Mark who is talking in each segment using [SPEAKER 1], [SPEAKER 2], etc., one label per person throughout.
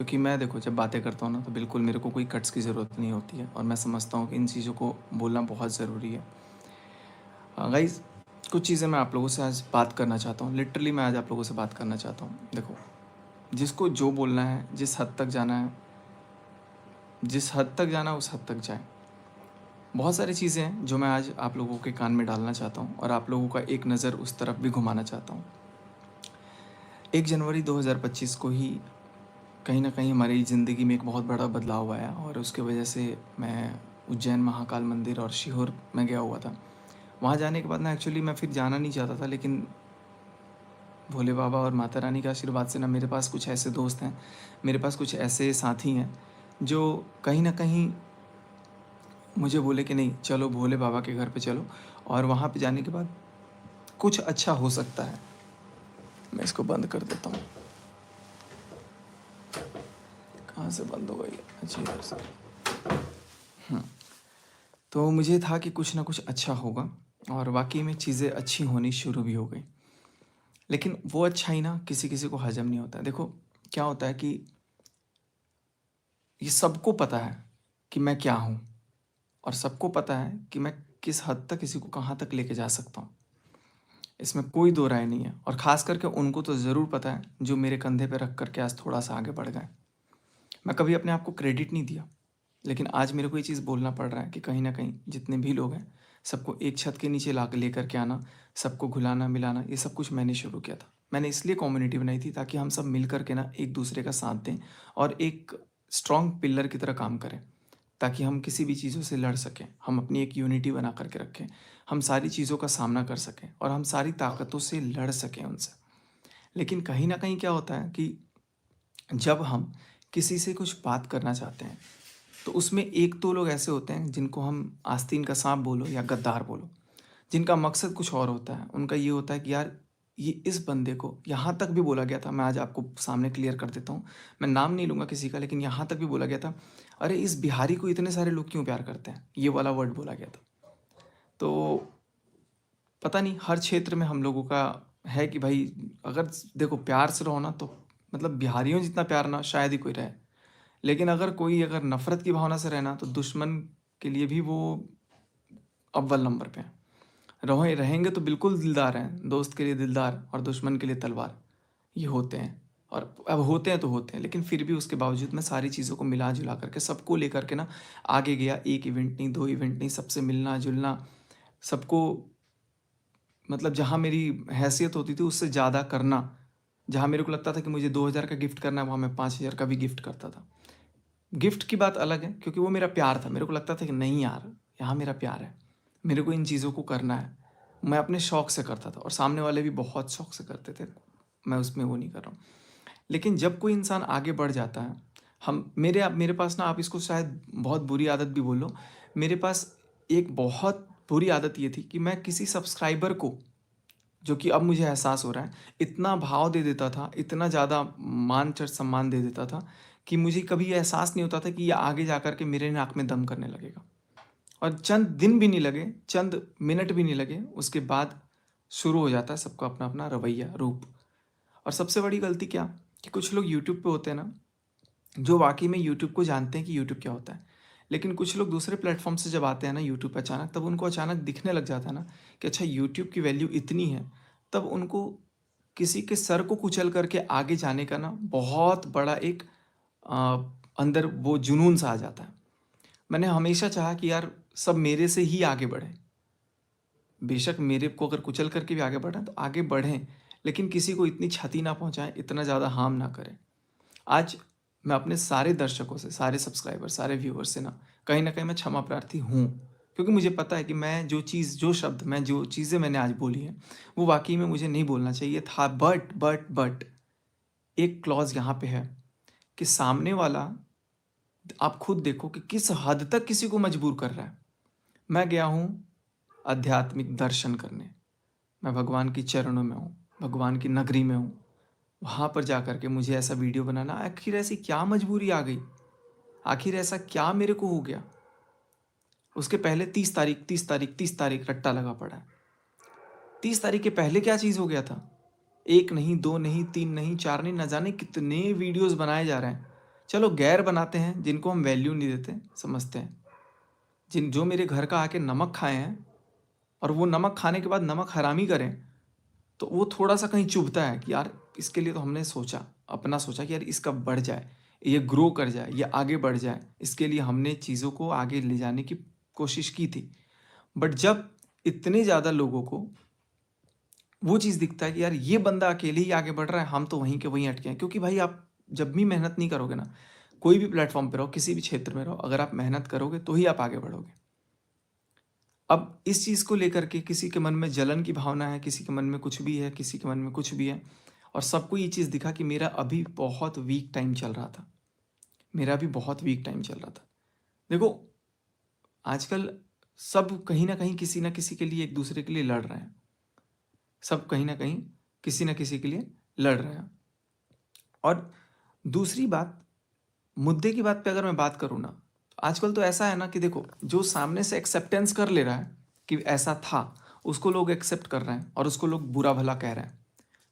[SPEAKER 1] क्योंकि मैं देखो जब बातें करता हूँ ना तो बिल्कुल मेरे को कोई कट्स की ज़रूरत नहीं होती है और मैं समझता हूँ कि इन चीज़ों को बोलना बहुत ज़रूरी है। गाइस, कुछ चीज़ें मैं आप लोगों से आज बात करना चाहता हूँ, लिटरली मैं आज आप लोगों से बात करना चाहता हूँ। देखो, जिसको जो बोलना है, जिस हद तक जाना है, जिस हद तक जाना है उस हद तक जाए। बहुत सारी चीज़ें हैं जो मैं आज आप लोगों के कान में डालना चाहता हूँ और आप लोगों का एक नज़र उस तरफ भी घुमाना चाहता हूँ। 1 जनवरी 2025 को ही कहीं न कहीं हमारी ज़िंदगी में एक बहुत बड़ा बदलाव आया और उसकी वजह से मैं उज्जैन महाकाल मंदिर और सीहोर में गया हुआ था। वहाँ जाने के बाद ना एक्चुअली मैं फिर जाना नहीं चाहता था, लेकिन भोले बाबा और माता रानी के आशीर्वाद से ना मेरे पास कुछ ऐसे दोस्त हैं, मेरे पास कुछ ऐसे साथी हैं जो कहीं न कहीं मुझे बोले कि नहीं चलो भोले बाबा के घर पे चलो और वहाँ पे जाने के बाद कुछ अच्छा हो सकता है। मैं इसको बंद कर देता हूँ। कहाँ से बंद हो गई? अच्छा इधर से। तो मुझे था कि कुछ ना कुछ अच्छा होगा और वाक़ई में चीज़ें अच्छी होनी शुरू भी हो गई। लेकिन वो अच्छाई ना किसी-किसी को हज़म नहीं होता है। देखो, क्या होता है कि ये सबको पता है कि मैं क्या हूँ और सबको पता है कि मैं किस हद तक किसी को कहाँ तक लेके जा सकता हूँ। इसमें कोई दो राय नहीं है और ख़ास करके उनको तो ज़रूर पता है जो मेरे कंधे पे रख कर के आज थोड़ा-सा आगे बढ़ गए। मैं कभी अपने आप को क्रेडिट नहीं दिया, लेकिन आज मेरे को ये चीज़ बोलना पड़ रहा है कि कहीं न कहीं जितने भी लोग हैं, सबको एक छत के नीचे ला के लेकर के आना, सबको घुलाना-मिलाना, ये सब कुछ मैंने शुरू किया था। मैंने इसलिए कम्युनिटी बनाई थी ताकि हम सब मिल कर के ना एक-दूसरे का साथ दें और एक स्ट्रॉन्ग पिलर की तरह काम करें, ताकि हम किसी भी चीज़ों से लड़ सकें, हम अपनी एक यूनिटी बना कर के रखें, हम सारी चीज़ों का सामना कर सकें और हम सारी ताकतों से लड़ सकें उनसे। लेकिन कहीं न कहीं क्या होता है कि जब हम किसी से कुछ बात करना चाहते हैं, तो उसमें एक दो लोग ऐसे होते हैं जिनको हम आस्तीन का साँप बोलो या गद्दार बोलो, जिनका मकसद कुछ और होता है। उनका ये होता है कि यार ये इस बंदे को यहाँ तक भी बोला गया था, मैं आज आपको सामने क्लियर कर देता हूँ। मैं नाम नहीं लूँगा किसी का, लेकिन यहाँ तक भी बोला गया था, "अरे! इस बिहारी को इतने सारे लोग क्यों प्यार करते हैं?" ये वाला वर्ड बोला गया था। तो पता नहीं हर क्षेत्र में हम लोगों का है कि भाई अगर देखो प्यार से रहो ना तो मतलब बिहारियों जितना प्यार ना शायद ही कोई रहे। लेकिन अगर नफ़रत की भावना से रहना तो दुश्मन के लिए भी वो अव्वल नंबर पे हैं। रहेंगे तो बिल्कुल दिलदार हैं, दोस्त के लिए दिलदार और दुश्मन के लिए तलवार, ये होते हैं। और अब होते हैं तो होते हैं, लेकिन फिर भी उसके बावजूद मैं सारी चीज़ों को मिला-जुला करके सबको लेकर के ना आगे गया। 1 इवेंट नहीं, 2 इवेंट नहीं, सबसे मिलना-जुलना, सबको मतलब जहाँ मेरी हैसियत होती थी उससे ज़्यादा करना। जहाँ मेरे को लगता था कि मुझे 2000 का गिफ्ट करना है, वहाँ मैं 5000 का भी गिफ्ट करता था। गिफ्ट की बात अलग है क्योंकि वो मेरा प्यार था। मेरे को लगता था कि नहीं यार, यहाँ मेरा प्यार है। मेरे को इन चीज़ों को करना है। मैं अपने शौक से करता था और सामने वाले भी बहुत शौक से करते थे। मैं उसमें वो नहीं कर रहा हूँ। लेकिन जब कोई इंसान आगे बढ़ जाता है, हम मेरे पास ना आप इसको शायद बहुत बुरी आदत भी बोल लो। मेरे पास एक बहुत बुरी आदत ये थी कि मैं किसी सब्सक्राइबर को, जो कि अब मुझे एहसास हो रहा है, इतना भाव दे देता था, इतना ज़्यादा मान-सम्मान दे देता था कि मुझे कभी ये एहसास नहीं होता था कि ये आगे जाकर के मेरे नाक में दम करने लगेगा। और चंद दिन भी नहीं लगे, चंद मिनट भी नहीं लगे, उसके बाद शुरू हो जाता है सबका अपना-अपना रवैया, रूप। और सबसे बड़ी गलती क्या, कि कुछ लोग यूट्यूब पे होते हैं ना, जो वाक़ई में यूट्यूब को जानते हैं कि यूट्यूब क्या होता है। लेकिन कुछ लोग दूसरे प्लेटफ़ॉर्म से जब आते हैं ना यूट्यूब पे अचानक, तब उनको अचानक दिखने लग जाता है ना कि अच्छा यूट्यूब की वैल्यू इतनी है, तब उनको किसी के सर को कुचल करके आगे जाने का ना बहुत बड़ा एक अ, अंदर वो जुनून सा आ जाता है। मैंने हमेशा चाहा कि यार सब मेरे से ही आगे बढ़ें। बेशक मेरे को अगर कुचल करके भी आगे बढ़ें तो आगे बढ़ें, लेकिन किसी को इतनी क्षति ना पहुँचाएँ, इतना ज़्यादा हार्म ना करें। आज मैं अपने सारे दर्शकों से, सारे सब्सक्राइबर, सारे व्यूअर्स से ना कहीं न कहीं मैं क्षमा प्रार्थी हूँ। क्योंकि मुझे पता है कि मैं जो चीज़ें मैंने आज बोली हैं, वो वाक़ई में मुझे नहीं बोलना चाहिए था। बट एक क्लॉज़ यहाँ पे है कि सामने वाला, आप खुद देखो कि किस हद तक किसी को मजबूर कर रहा है। मैं गया हूँ आध्यात्मिक दर्शन करने, मैं भगवान के चरणों में हूँ, भगवान की नगरी में हूँ। वहाँ पर जाकर के मुझे ऐसा वीडियो बनाना, आखिर ऐसी क्या मजबूरी आ गई? आखिर ऐसा क्या मेरे को हो गया? उसके पहले 30 तारीख, 30 तारीख, 30 तारीख रट्टा लगा पड़ा है। 30 तारीख के पहले क्या चीज़ हो गया था? 1 नहीं, 2 नहीं, 3 नहीं, 4 नहीं, न जाने कितने वीडियोज़ बनाए जा रहे हैं। चलो गैर बनाते हैं, जिनको हम वैल्यू नहीं देते, समझते हैं। जो मेरे घर का आके नमक खाए हैं और वो नमक खाने के बाद नमक हरामी करें, तो वो थोड़ा-सा कहीं चुभता है कि यार इसके लिए तो हमने सोचा, अपना सोचा कि यार इसका बढ़ जाए, ये ग्रो कर जाए, ये आगे बढ़ जाए। इसके लिए हमने चीज़ों को आगे ले जाने की कोशिश की थी। बट जब इतने ज़्यादा लोगों को वो चीज़ दिखता है कि यार ये बंदा अकेले ही आगे बढ़ रहा है, हम तो वहीं के वहीं अटके हैं। क्योंकि भाई आप जब भी मेहनत नहीं करोगे ना, कोई भी प्लेटफ़ॉर्म पे रहो, किसी भी क्षेत्र में रहो, अगर आप मेहनत करोगे तो ही आप आगे बढ़ोगे। अब इस चीज़ को लेकर के किसी के मन में जलन की भावना है, किसी के मन में कुछ भी है, किसी के मन में कुछ भी है, और सबको ये चीज़ दिखा कि मेरा अभी बहुत वीक टाइम चल रहा था। मेरा भी बहुत वीक टाइम चल रहा था। देखो, आजकल सब कहीं न कहीं किसी न किसी के लिए एक दूसरे के लिए लड़ रहे हैं। सब कहीं न कहीं किसी न किसी के लिए लड़ रहे हैं। और दूसरी बात, मुद्दे की बात पे अगर मैं बात करूँ ना, आजकल तो ऐसा है ना कि देखो, जो सामने से एक्सेप्टेंस कर ले रहा है कि ऐसा था, उसको लोग एक्सेप्ट कर रहे हैं और उसको लोग बुरा भला कह रहे हैं।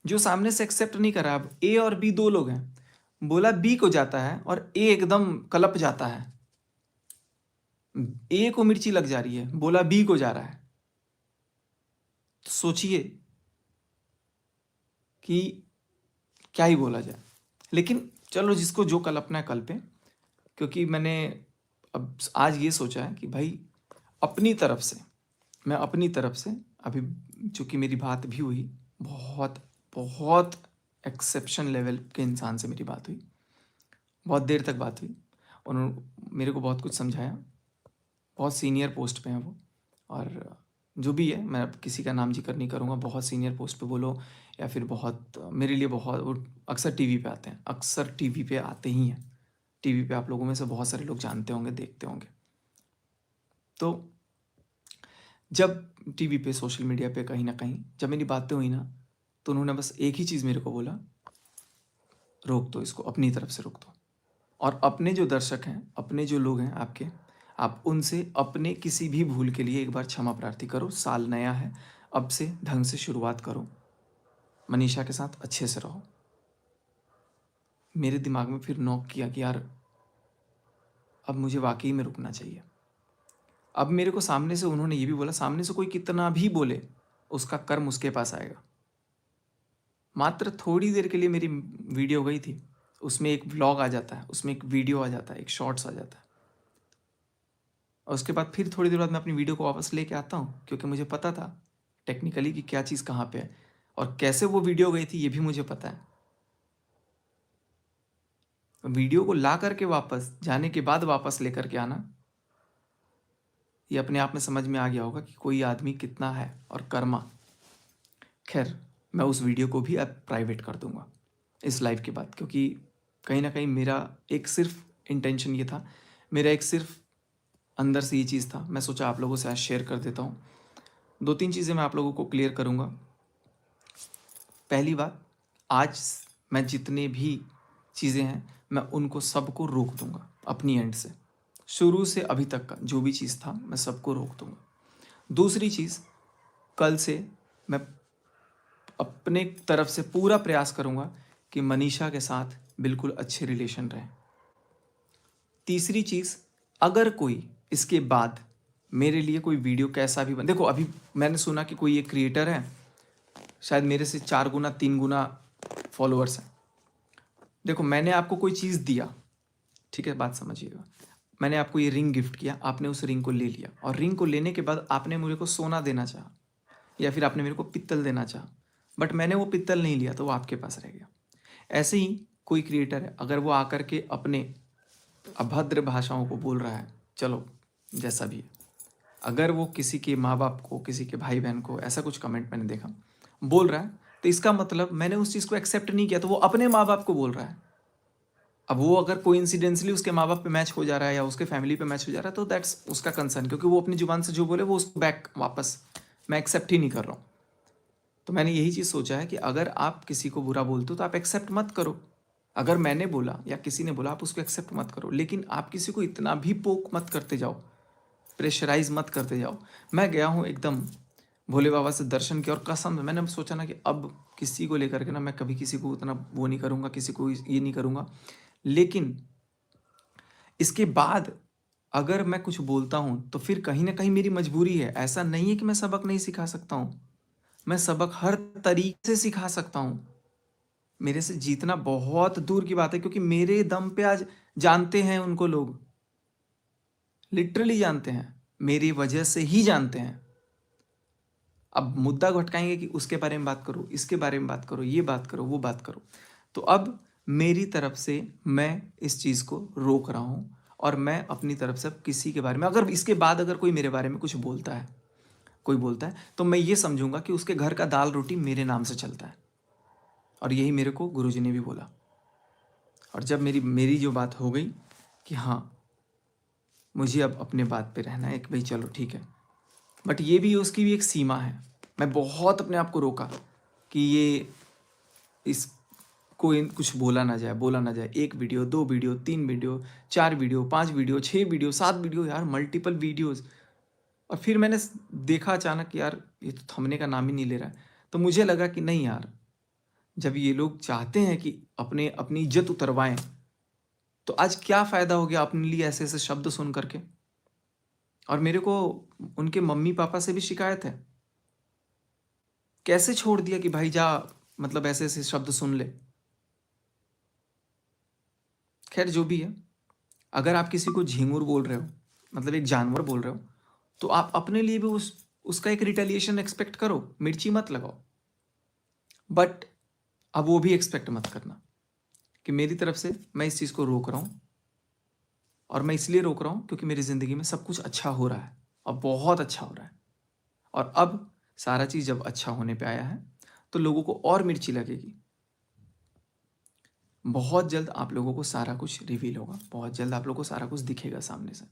[SPEAKER 1] जो सामने से एक्सेप्ट नहीं कर रहा, अब ए और बी दो लोग हैं, बोला बी को जाता है और ए एकदम कलप जाता है। ए को मिर्ची लग जा रही है, बोला बी को जा रहा है। तो सोचिए कि क्या ही बोला जाए। लेकिन चलो, जिसको जो कल्पना है कल्पे। क्योंकि मैंने अब आज ये सोचा है कि भाई अपनी तरफ से, मैं अपनी तरफ से अभी, चूँकि मेरी बात भी हुई, बहुत बहुत एक्सेप्शन लेवल के इंसान से मेरी बात हुई, बहुत देर तक बात हुई। उन्होंने मेरे को बहुत कुछ समझाया, बहुत सीनियर पोस्ट पे हैं वो। और जो भी है, मैं अब किसी का नाम जिक्र नहीं करूँगा, बहुत सीनियर पोस्ट पे बोलो या फिर बहुत मेरे लिए बहुत, वो अक्सर टीवी पे आते हैं, अक्सर टीवी पे आते ही हैं। टीवी पे आप लोगों में से बहुत सारे लोग जानते होंगे, देखते होंगे। तो जब टीवी पे, सोशल मीडिया पे, कहीं ना कहीं जब मेरी बातें हुई ना, तो उन्होंने बस एक ही चीज़ मेरे को बोला, रोक दो इसको, अपनी तरफ से रोक दो। और अपने जो दर्शक हैं, अपने जो लोग हैं आपके, आप उनसे अपने किसी भी भूल के लिए एक बार क्षमा प्रार्थी करो। साल नया है, अब से ढंग से शुरुआत करो, मनीषा के साथ अच्छे से रहो। मेरे दिमाग में फिर नॉक किया कि यार अब मुझे वाकई में रुकना चाहिए। अब मेरे को सामने से उन्होंने ये भी बोला, सामने से कोई कितना भी बोले, उसका कर्म उसके पास आएगा। मात्र थोड़ी देर के लिए मेरी वीडियो गई थी, उसमें एक व्लॉग आ जाता है, उसमें एक वीडियो आ जाता है, एक शॉर्ट्स आ जाता है, और उसके बाद फिर थोड़ी देर बाद मैं अपनी वीडियो को वापस लेके आता हूँ, क्योंकि मुझे पता था टेक्निकली कि क्या चीज़ कहाँ पे है और कैसे वो वीडियो गई थी, ये भी मुझे पता है। वीडियो को ला करके वापस जाने के बाद वापस लेकर के आना, ये अपने आप में समझ में आ गया होगा कि कोई आदमी कितना है और कर्मा। खैर, मैं उस वीडियो को भी अब प्राइवेट कर दूंगा इस लाइव के बाद, क्योंकि कहीं ना कहीं मेरा एक सिर्फ इंटेंशन ये था, मेरा एक सिर्फ अंदर से ये चीज़ था। मैं सोचा आप लोगों से आज शेयर कर देता हूँ। दो तीन चीज़ें मैं आप लोगों को क्लियर करूँगा। पहली बात, आज मैं जितने भी चीज़ें हैं, मैं उनको सबको रोक दूंगा अपनी एंड से। शुरू से अभी तक का जो भी चीज़ था, मैं सबको रोक दूंगा। दूसरी चीज़, कल से मैं अपने तरफ से पूरा प्रयास करूंगा कि मनीषा के साथ बिल्कुल अच्छे रिलेशन रहे। तीसरी चीज़, अगर कोई इसके बाद मेरे लिए कोई वीडियो कैसा भी देखो, अभी मैंने सुना कि कोई एक क्रिएटर है, शायद मेरे से 4 गुना 3 गुना फॉलोअर्स हैं। देखो, मैंने आपको कोई चीज़ दिया, ठीक है, बात समझिएगा। मैंने आपको ये रिंग गिफ्ट किया, आपने उस रिंग को ले लिया, और रिंग को लेने के बाद आपने मुझे को सोना देना चाहा, या फिर आपने मेरे को पित्तल देना चाहा, बट मैंने वो पित्तल नहीं लिया, तो वो आपके पास रह गया। ऐसे ही कोई क्रिएटर है, अगर वो आकर के अपने अभद्र भाषाओं को बोल रहा है, चलो जैसा भी है, अगर वो किसी के माँ बाप को, किसी के भाई बहन को, ऐसा कुछ कमेंट मैंने देखा, बोल रहा है, तो इसका मतलब मैंने उस चीज़ को एक्सेप्ट नहीं किया, तो वो अपने माँ बाप को बोल रहा है। अब वो अगर कोइंसिडेंटली उसके माँ बाप पे मैच हो जा रहा है या उसके फैमिली पे मैच हो जा रहा है, तो दैट्स उसका कंसर्न, क्योंकि वो अपनी जुबान से जो बोले वो उसको बैक वापस मैं एक्सेप्ट ही नहीं कर रहा हूँ। तो मैंने यही चीज़ सोचा है कि अगर आप किसी को बुरा बोलते हो तो आप एक्सेप्ट मत करो। अगर मैंने बोला या किसी ने बोला, आप उसको एक्सेप्ट मत करो, लेकिन आप किसी को इतना भी पोक मत करते जाओ, प्रेशराइज मत करते जाओ। मैं गया हूँ एकदम भोले बाबा से दर्शन किया, और कसम मैंने सोचा ना कि अब किसी को लेकर के ना मैं कभी किसी को उतना वो नहीं करूँगा, किसी को ये नहीं करूँगा। लेकिन इसके बाद अगर मैं कुछ बोलता हूँ तो फिर कहीं ना कहीं मेरी मजबूरी है। ऐसा नहीं है कि मैं सबक नहीं सिखा सकता हूँ, मैं सबक हर तरीके से सिखा सकता हूँ। मेरे से जीतना बहुत दूर की बात है, क्योंकि मेरे दम पे आज जानते हैं उनको लोग, लिटरली जानते हैं, मेरी वजह से ही जानते हैं। अब मुद्दा भटकाएंगे कि उसके बारे में बात करो, इसके बारे में बात करो, ये बात करो, वो बात करो। तो अब मेरी तरफ से मैं इस चीज़ को रोक रहा हूँ, और मैं अपनी तरफ से अब किसी के बारे में, अगर इसके बाद अगर कोई मेरे बारे में कुछ बोलता है, कोई बोलता है, तो मैं ये समझूंगा कि उसके घर का दाल रोटी मेरे नाम से चलता है। और यही मेरे को गुरुजी ने भी बोला। और जब मेरी मेरी जो बात हो गई कि हाँ, मुझे अब अपने बात पे रहना है कि भाई चलो ठीक है, बट ये भी, उसकी भी एक सीमा है। मैं बहुत अपने आप को रोका कि ये इस कोई कुछ बोला ना जाए, बोला ना जाए। 1 video, 2 video, 3 video, 4 video, 5 video, 6 video, 7 video, यार मल्टीपल वीडियोस। और फिर मैंने देखा अचानक कि यार ये तो थमने का नाम ही नहीं ले रहा है। तो मुझे लगा कि नहीं यार, जब ये लोग चाहते हैं कि अपने अपनी इज्जत उतरवाएं, तो आज क्या फ़ायदा हो गया अपने लिए ऐसे ऐसे शब्द सुन करके। और मेरे को उनके मम्मी पापा से भी शिकायत है, कैसे छोड़ दिया कि भाई जा, मतलब ऐसे ऐसे शब्द सुन ले। खैर जो भी है, अगर आप किसी को झिंगुर बोल रहे हो, मतलब एक जानवर बोल रहे हो, तो आप अपने लिए भी उसका एक रिटेलिएशन एक्सपेक्ट करो, मिर्ची मत लगाओ। बट अब वो भी एक्सपेक्ट मत करना कि मेरी तरफ से मैं इस चीज़ को रोक रहा हूँ। और मैं इसलिए रोक रहा हूँ क्योंकि मेरी ज़िंदगी में सब कुछ अच्छा हो रहा है, और बहुत अच्छा हो रहा है। और अब सारा चीज़ जब अच्छा होने पे आया है, तो लोगों को और मिर्ची लगेगी। बहुत जल्द आप लोगों को सारा कुछ रिवील होगा, बहुत जल्द आप लोगों को सारा कुछ दिखेगा सामने से।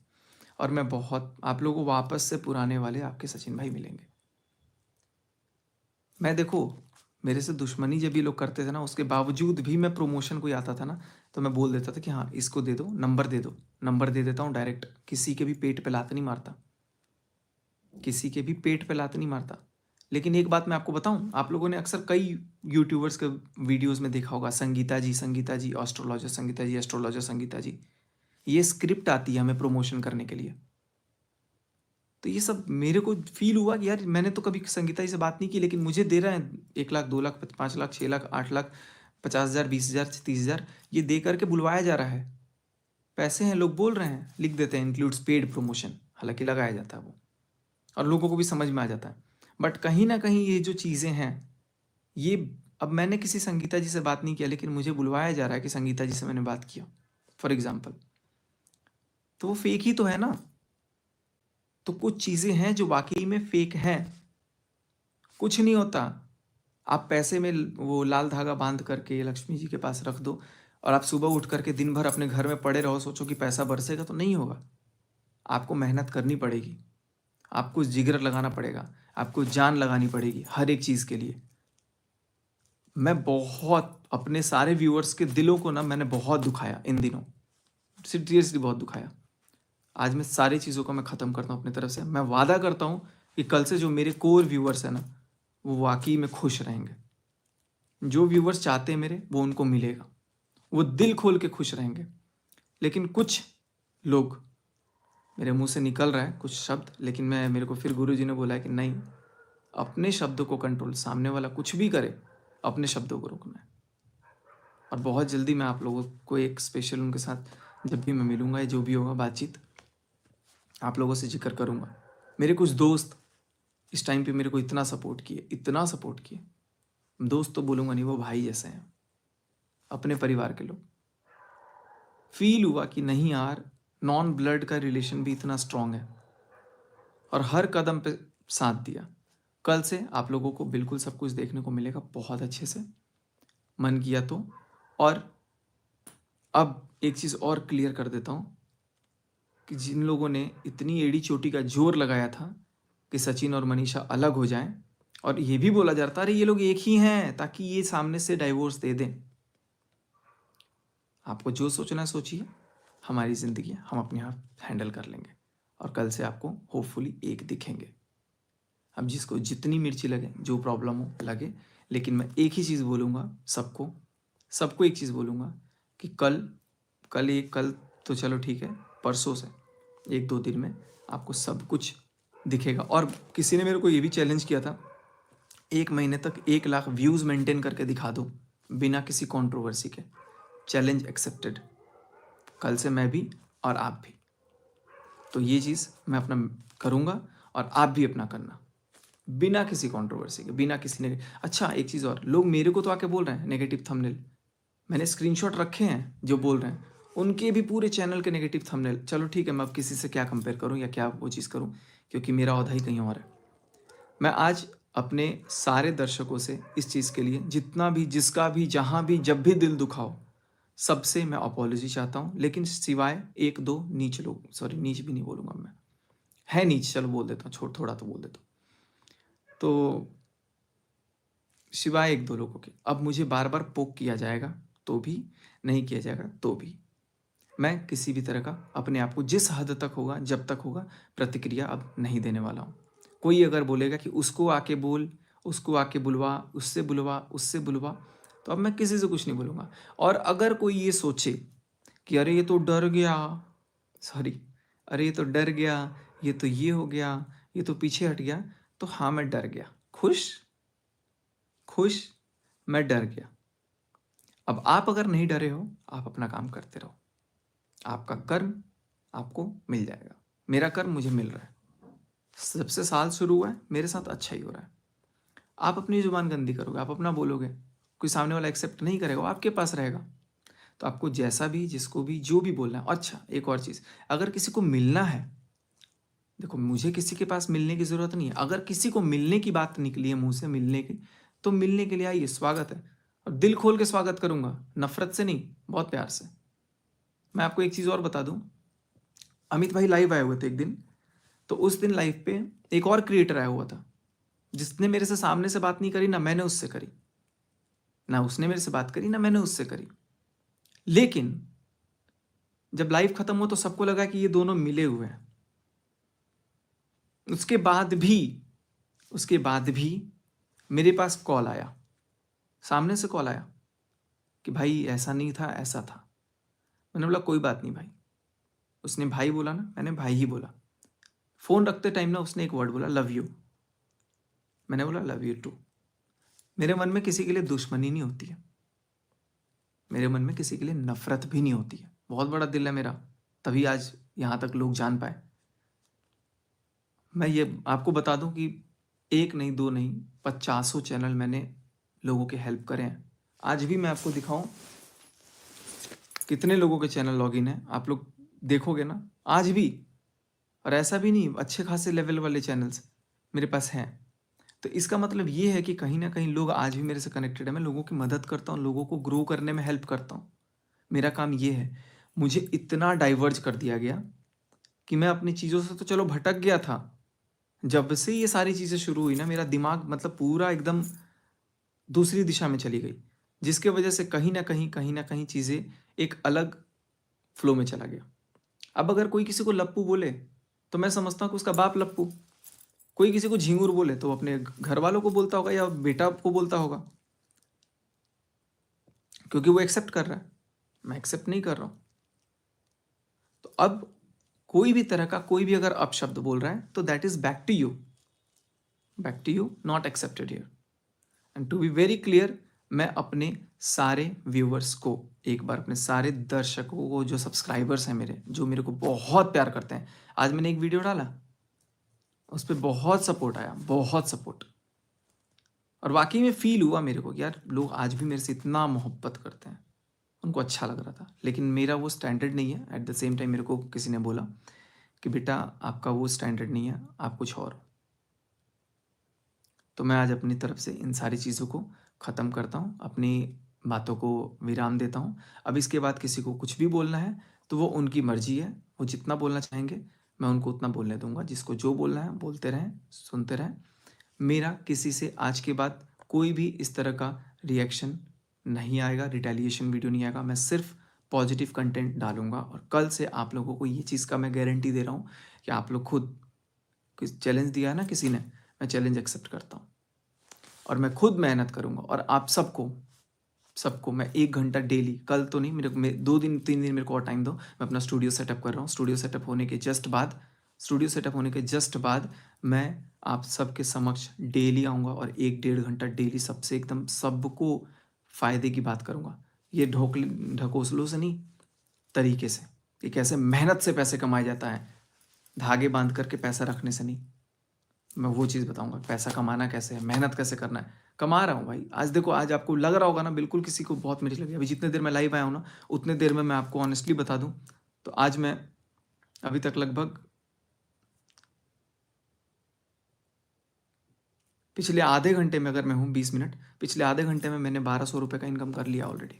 [SPEAKER 1] और मैं बहुत आप लोगों को वापस से पुराने वाले आपके सचिन भाई मिलेंगे। मैं देखो, मेरे से दुश्मनी जब ये लोग करते थे ना, उसके बावजूद भी मैं प्रमोशन कोई आता था ना, तो मैं बोल देता था कि हाँ इसको दे दो, नंबर दे दो, नंबर दे देता हूँ डायरेक्ट। किसी के भी पेट पे लात नहीं मारता, किसी के भी पेट पे लात नहीं मारता। लेकिन एक बात मैं आपको बताऊं, आप लोगों ने अक्सर कई यूट्यूबर्स के वीडियोस में देखा होगा, संगीता जी, संगीता जी एस्ट्रोलॉजर, संगीता जी एस्ट्रोलॉजर, संगीता जी, ये स्क्रिप्ट आती है हमें प्रमोशन करने के लिए। तो ये सब मेरे को फील हुआ कि यार मैंने तो कभी संगीता जी से बात नहीं की, लेकिन मुझे दे रहे हैं 1 लाख, 2 लाख, 5 लाख, 6 लाख, 8 लाख, 50,000, 20,000, 30,000, ये दे करके बुलवाया जा रहा है। पैसे हैं, लोग बोल रहे हैं, लिख देते हैं इंक्लूड्स पेड प्रमोशन, हालांकि लगाया जाता है वो, और लोगों को भी समझ में आ जाता है। बट कहीं ना कहीं ये जो चीज़ें हैं, ये, अब मैंने किसी संगीता जी से बात नहीं किया, लेकिन मुझे बुलवाया जा रहा है कि संगीता जी से मैंने बात किया, फॉर एग्जाम्पल। तो वो फेक ही तो है ना। तो कुछ चीज़ें हैं जो वाकई में फेक हैं। कुछ नहीं होता, आप पैसे में वो लाल धागा बांध करके लक्ष्मी जी के पास रख दो, और आप सुबह उठ करके दिन भर अपने घर में पड़े रहो, सोचो कि पैसा बरसेगा, तो नहीं होगा। आपको मेहनत करनी पड़ेगी, आपको जिगर लगाना पड़ेगा, आपको जान लगानी पड़ेगी हर एक चीज़ के लिए। मैं बहुत अपने सारे व्यूअर्स के दिलों को ना, मैंने बहुत दुखाया इन दिनों, सीरियसली बहुत दुखाया। आज मैं सारी चीज़ों को मैं ख़त्म करता हूँ अपनी तरफ से। मैं वादा करता हूँ कि कल से जो मेरे कोर व्यूअर्स हैं ना, वो वाकई में खुश रहेंगे। जो व्यूअर्स चाहते हैं मेरे, वो उनको मिलेगा, वो दिल खोल के खुश रहेंगे। लेकिन कुछ लोग, मेरे मुंह से निकल रहा है कुछ शब्द, लेकिन मैं, मेरे को फिर गुरुजी ने बोला है कि नहीं, अपने शब्दों को कंट्रोल, सामने वाला कुछ भी करे, अपने शब्दों को रोकना है। और बहुत जल्दी मैं आप लोगों को एक स्पेशल, उनके साथ जब भी मैं मिलूंगा या जो भी होगा बातचीत, आप लोगों से जिक्र करूंगा। मेरे कुछ दोस्त इस टाइम पे मेरे को इतना सपोर्ट किए, इतना सपोर्ट किए, दोस्त तो बोलूँगा नहीं, वो भाई जैसे हैं, अपने परिवार के लोग। फील हुआ कि नहीं यार, नॉन ब्लड का रिलेशन भी इतना स्ट्रांग है, और हर कदम पे साथ दिया। कल से आप लोगों को बिल्कुल सब कुछ देखने को मिलेगा बहुत अच्छे से, मन किया तो। और अब एक चीज़ और क्लियर कर देता हूँ कि जिन लोगों ने इतनी एड़ी चोटी का जोर लगाया था कि सचिन और मनीषा अलग हो जाएं, और ये भी बोला जा रहा था अरे ये लोग एक ही हैं ताकि ये सामने से डाइवोर्स दे दें, आपको जो सोचना है सोचिए, हमारी ज़िंदगी है, हम अपने आप हैंडल कर लेंगे। और कल से आपको होपफुली एक दिखेंगे। अब जिसको जितनी मिर्ची लगे, जो प्रॉब्लम हो लगे, लेकिन मैं एक ही चीज़ बोलूँगा सबको, सबको एक चीज़ बोलूँगा कि कल तो चलो ठीक है, परसों से 1-2 दिन में आपको सब कुछ दिखेगा। और किसी ने मेरे को ये भी चैलेंज किया था, 1 महीने तक 1 लाख व्यूज़ मेंटेन करके दिखा दो बिना किसी कंट्रोवर्सी के। Challenge accepted. कल से मैं भी और आप भी। तो ये चीज़ मैं अपना करूँगा और आप भी अपना करना, बिना किसी कंट्रोवर्सी के, बिना किसी ने। अच्छा एक चीज़ और, लोग मेरे को तो आके बोल रहे हैं नेगेटिव थंबनेल, मैंने स्क्रीनशॉट रखे हैं जो बोल रहे हैं, उनके भी पूरे चैनल के नेगेटिव थंबनेल। चलो ठीक है, मैं अब किसी से क्या कंपेयर करूँ या क्या वो चीज़ करूँ, क्योंकि मेरा औधा ही कहीं और है। मैं आज अपने सारे दर्शकों से इस चीज़ के लिए, जितना भी, जिसका भी, जहाँ भी, जब भी दिल दुखाओ, सबसे मैं अपॉलॉजी चाहता हूँ। लेकिन सिवाय 1-2 नीच लोग, सॉरी नीच भी नहीं बोलूँगा मैं, है नीच, चलो बोल देता हूँ, छोड़ थोड़ा तो बोल देता हूँ। तो सिवाय 1-2 लोगों के, अब मुझे बार बार पोक किया जाएगा तो भी, नहीं किया जाएगा तो भी, मैं किसी भी तरह का अपने आप को, जिस हद तक होगा, जब तक होगा, प्रतिक्रिया अब नहीं देने वाला हूँ। कोई अगर बोलेगा कि उसको आके बोल, उसको आके बुलवा, उससे बुलवा, उससे बुलवा, तो अब मैं किसी से कुछ नहीं बोलूँगा। और अगर कोई ये सोचे कि अरे ये तो डर गया, सॉरी, अरे ये तो डर गया, ये तो ये हो गया, ये तो पीछे हट गया, तो हाँ मैं डर गया, खुश खुश, मैं डर गया। अब आप अगर नहीं डरे हो, आप अपना काम करते रहो, आपका कर्म आपको मिल जाएगा। मेरा कर्म मुझे मिल रहा है, सबसे साल शुरू हुआ है, मेरे साथ अच्छा ही हो रहा है। आप अपनी जुबान गंदी करोगे, आप अपना बोलोगे, कोई सामने वाला एक्सेप्ट नहीं करेगा, वो आपके पास रहेगा। तो आपको जैसा भी, जिसको भी, जो भी बोलना है। अच्छा एक और चीज़, अगर किसी को मिलना है, देखो मुझे किसी के पास मिलने की ज़रूरत नहीं है, अगर किसी को मिलने की बात निकली है मुंह से, मिलने की, तो मिलने के लिए आइए, स्वागत है। और दिल खोल के स्वागत करूंगा, नफरत से नहीं, बहुत प्यार से। मैं आपको एक चीज़ और बता दूं, अमित भाई लाइव आए हुए थे एक दिन, तो उस दिन लाइव पे एक और क्रिएटर आया हुआ था, जिसने मेरे से सामने से बात नहीं करी, ना मैंने उससे करी, ना उसने मेरे से बात करी, ना मैंने उससे करी। लेकिन जब लाइव खत्म हुआ तो सबको लगा कि ये दोनों मिले हुए हैं। उसके बाद भी मेरे पास कॉल आया, सामने से कॉल आया कि भाई ऐसा नहीं था, ऐसा था। मैंने बोला कोई बात नहीं भाई। उसने भाई बोला ना, मैंने भाई ही बोला। फ़ोन रखते टाइम ना उसने एक वर्ड बोला, लव यू। मैंने बोला लव यू टू। मेरे मन में किसी के लिए दुश्मनी नहीं होती है, मेरे मन में किसी के लिए नफरत भी नहीं होती है। बहुत बड़ा दिल है मेरा, तभी आज यहाँ तक लोग जान पाए। मैं ये आपको बता दूं कि 1 नहीं, 2 नहीं, 50 चैनल मैंने लोगों के हेल्प करे हैं। आज भी मैं आपको दिखाऊं कितने लोगों के चैनल लॉगिन है, आप लोग देखोगे ना आज भी। और ऐसा भी नहीं, अच्छे खासे लेवल वाले चैनल्स मेरे पास हैं। तो इसका मतलब ये है कि कहीं ना कहीं लोग आज भी मेरे से कनेक्टेड है। मैं लोगों की मदद करता हूँ, लोगों को ग्रो करने में हेल्प करता हूँ। मेरा काम ये है। मुझे इतना डाइवर्ज कर दिया गया कि मैं अपनी चीज़ों से तो चलो भटक गया था। जब से ये सारी चीज़ें शुरू हुई ना, मेरा दिमाग मतलब पूरा एकदम दूसरी दिशा में चली गई, जिसके वजह से कहीं ना कहीं चीज़ें एक अलग फ्लो में चला गया। अब अगर कोई किसी को लप्पू बोले तो मैं समझता हूँ कि उसका बाप लप्पू। कोई किसी को झिंगुर बोले तो अपने घर वालों को बोलता होगा या बेटा को बोलता होगा, क्योंकि वो एक्सेप्ट कर रहा है, मैं एक्सेप्ट नहीं कर रहा हूँ। तो अब कोई भी तरह का कोई भी अगर अपशब्द बोल रहा है तो that is back to you, not accepted here. And to be very clear, मैं अपने सारे व्यूअर्स को, एक बार अपने सारे दर्शकों को, जो सब्सक्राइबर्स हैं मेरे, जो मेरे को बहुत प्यार करते हैं, आज मैंने एक वीडियो डाला, उस पर बहुत सपोर्ट आया, बहुत सपोर्ट। और वाकई में फील हुआ मेरे को कि यार लोग आज भी मेरे से इतना मोहब्बत करते हैं, उनको अच्छा लग रहा था। लेकिन मेरा वो स्टैंडर्ड नहीं है। एट द सेम टाइम मेरे को किसी ने बोला कि बेटा आपका वो स्टैंडर्ड नहीं है, आप कुछ और हो। तो मैं आज अपनी तरफ से इन सारी चीज़ों को ख़त्म करता हूँ, अपनी बातों को विराम देता हूँ। अब इसके बाद किसी को कुछ भी बोलना है तो वो उनकी मर्जी है, वो जितना बोलना चाहेंगे मैं उनको उतना बोलने दूंगा। जिसको जो बोलना है बोलते रहें, सुनते रहें। मेरा किसी से आज के बाद कोई भी इस तरह का रिएक्शन नहीं आएगा, रिटेलिएशन वीडियो नहीं आएगा। मैं सिर्फ पॉजिटिव कंटेंट डालूंगा। और कल से आप लोगों को ये चीज़ का मैं गारंटी दे रहा हूँ कि आप लोग खुद, चैलेंज दिया है ना किसी ने, मैं चैलेंज एक्सेप्ट करता हूँ और मैं खुद मेहनत करूँगा। और आप सबको सबको मैं 1 घंटा डेली, कल तो नहीं, मेरे को 2 दिन 3 दिन मेरे को और टाइम दो। मैं अपना स्टूडियो सेटअप कर रहा हूँ। स्टूडियो सेटअप होने के जस्ट बाद मैं आप सबके समक्ष डेली आऊँगा और 1 डेढ़ घंटा डेली सबसे एकदम सबको फ़ायदे की बात करूँगा। ये ढकोसलों से नहीं, तरीके से, कि कैसे मेहनत से पैसे कमाया जाता है, धागे बांध करके पैसा रखने से नहीं। मैं वो चीज़ बताऊँगा, पैसा कमाना कैसे है, मेहनत कैसे करना है। कमा रहा हूँ भाई। आज देखो, आज आपको लग रहा होगा ना, बिल्कुल किसी को बहुत मिर्च लगी। अभी जितने देर मैं लाइव आया हूँ ना, उतने देर में मैं आपको ऑनेस्टली बता दूँ, तो आज मैं अभी तक लगभग पिछले आधे घंटे में, अगर मैं हूँ 20 मिनट, पिछले आधे घंटे में मैंने 1200 रुपये का इनकम कर लिया ऑलरेडी।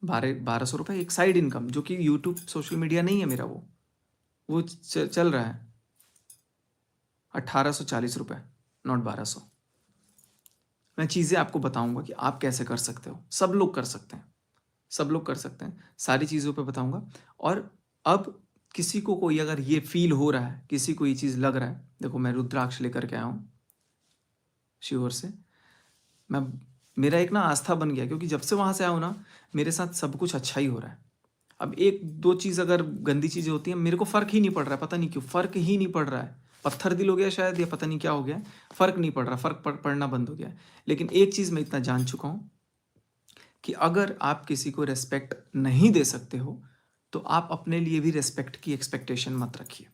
[SPEAKER 1] 1200 रुपये एक साइड इनकम, जो कि यूट्यूब सोशल मीडिया नहीं है मेरा, वो चल रहा है 1840 रुपये, नॉट 1200। मैं चीज़ें आपको बताऊंगा कि आप कैसे कर सकते हो। सब लोग कर सकते हैं, सब लोग कर सकते हैं, सारी चीज़ों पे बताऊंगा। और अब किसी को कोई अगर ये फील हो रहा है, किसी को ये चीज़ लग रहा है, देखो मैं रुद्राक्ष लेकर के आया हूँ शिहोर से। मैं मेरा एक ना आस्था बन गया, क्योंकि जब से वहाँ से आया हूँ ना, मेरे साथ सब कुछ अच्छा ही हो रहा है। अब एक दो चीज़ अगर गंदी चीज़ें होती हैं, मेरे को फ़र्क ही नहीं पड़ रहा है, पता नहीं क्यों फ़र्क ही नहीं पड़ रहा है। पत्थर दिल हो गया शायद, या पता नहीं क्या हो गया, फ़र्क नहीं पड़ रहा, पड़ना बंद हो गया है। लेकिन एक चीज़ मैं इतना जान चुका हूँ कि अगर आप किसी को रिस्पेक्ट नहीं दे सकते हो, तो आप अपने लिए भी रिस्पेक्ट की एक्सपेक्टेशन मत रखिए।